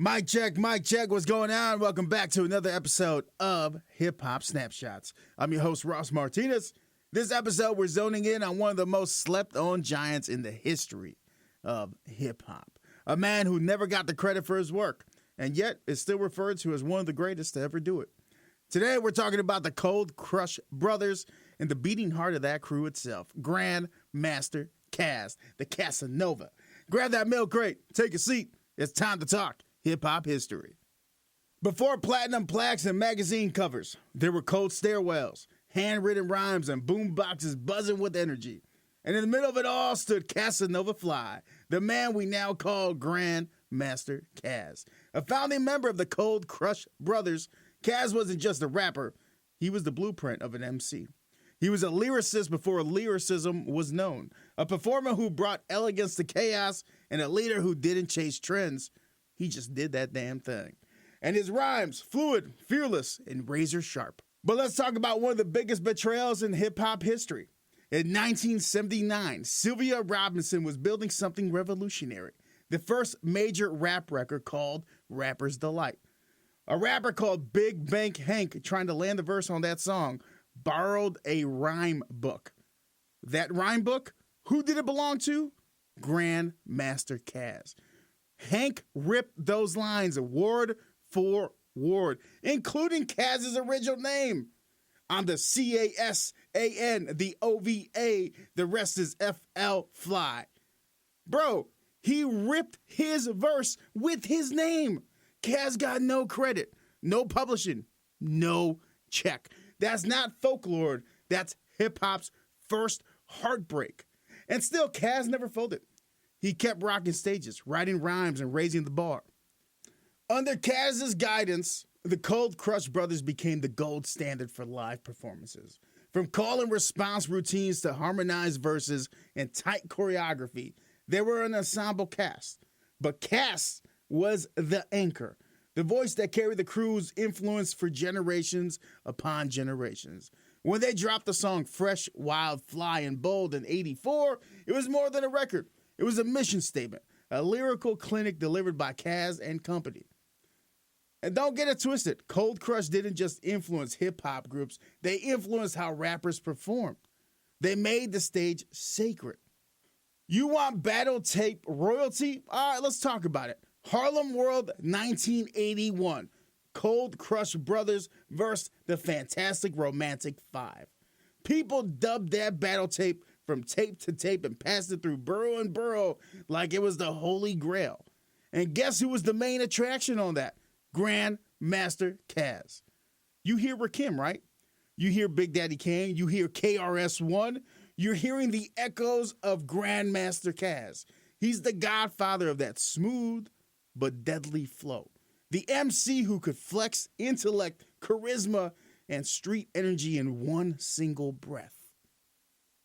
Mic check, what's going on? Welcome back to another episode of Hip-Hop Snapshots. I'm your host, Ross Martinez. This episode, we're zoning in on one of the most slept-on giants in the history of hip-hop. A man who never got the credit for his work, and yet is still referred to as one of the greatest to ever do it. Today, we're talking about the Cold Crush Brothers and the beating heart of that crew itself, Grandmaster Caz, the Casanova. Grab that milk crate, take a seat. It's time to talk hip-hop history. Before platinum plaques and magazine covers, there were cold stairwells, handwritten rhymes, and boom boxes buzzing with energy. And in the middle of it all stood Casanova Fly, the man we now call Grandmaster Caz. A founding member of the Cold Crush Brothers, Caz wasn't just a rapper, he was the blueprint of an MC. He was a lyricist before lyricism was known, a performer who brought elegance to chaos, and a leader who didn't chase trends. He just did that damn thing. And his rhymes, fluid, fearless, and razor sharp. But let's talk about one of the biggest betrayals in hip-hop history. In 1979, Sylvia Robinson was building something revolutionary. The first major rap record called Rapper's Delight. A rapper called Big Bank Hank, trying to land the verse on that song, borrowed a rhyme book. That rhyme book, who did it belong to? Grandmaster Caz. Hank ripped those lines word for word, including Caz's original name. I'm the C-A-S-A-N, the O-V-A, the rest is F-L, Fly. Bro, he ripped his verse with his name. Caz got no credit, no publishing, no check. That's not folklore, that's hip-hop's first heartbreak. And still, Caz never folded. He kept rocking stages, writing rhymes, and raising the bar. Under Caz's guidance, the Cold Crush Brothers became the gold standard for live performances. From call and response routines to harmonized verses and tight choreography, they were an ensemble cast. But Caz was the anchor, the voice that carried the crew's influence for generations upon generations. When they dropped the song Fresh, Wild, Fly, and Bold in '84, it was more than a record. It was a mission statement, a lyrical clinic delivered by Caz and company. And don't get it twisted, Cold Crush didn't just influence hip-hop groups, they influenced how rappers performed. They made the stage sacred. You want battle tape royalty? All right, let's talk about it. Harlem World 1981. Cold Crush Brothers versus the Fantastic Romantic Five. People dubbed that battle tape from tape to tape and passed it through borough and borough like it was the Holy Grail. And guess who was the main attraction on that? Grandmaster Caz. You hear Rakim, right? You hear Big Daddy Kane. You hear KRS-One. You're hearing the echoes of Grandmaster Caz. He's the godfather of that smooth but deadly flow. The MC who could flex intellect, charisma, and street energy in one single breath.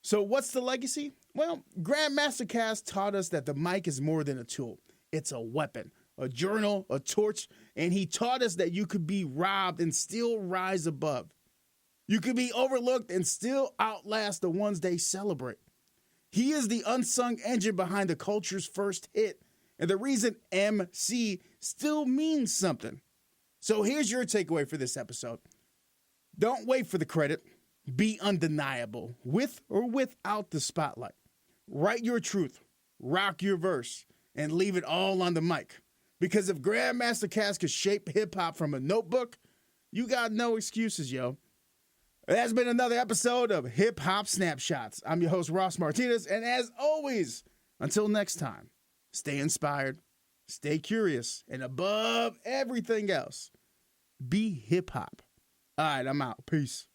So what's the legacy? Well, Grandmaster Caz taught us that the mic is more than a tool. It's a weapon, a journal, a torch, and he taught us that you could be robbed and still rise above. You could be overlooked and still outlast the ones they celebrate. He is the unsung engine behind the culture's first hit, and the reason MC still means something. So here's your takeaway for this episode. Don't wait for the credit. Be undeniable, with or without the spotlight. Write your truth, rock your verse, and leave it all on the mic. Because if Grandmaster Caz could shape hip-hop from a notebook, you got no excuses, yo. That's been another episode of Hip-Hop Snapshots. I'm your host, Ross Martinez, and as always, until next time, stay inspired, stay curious, and above everything else, be hip-hop. All right, I'm out. Peace.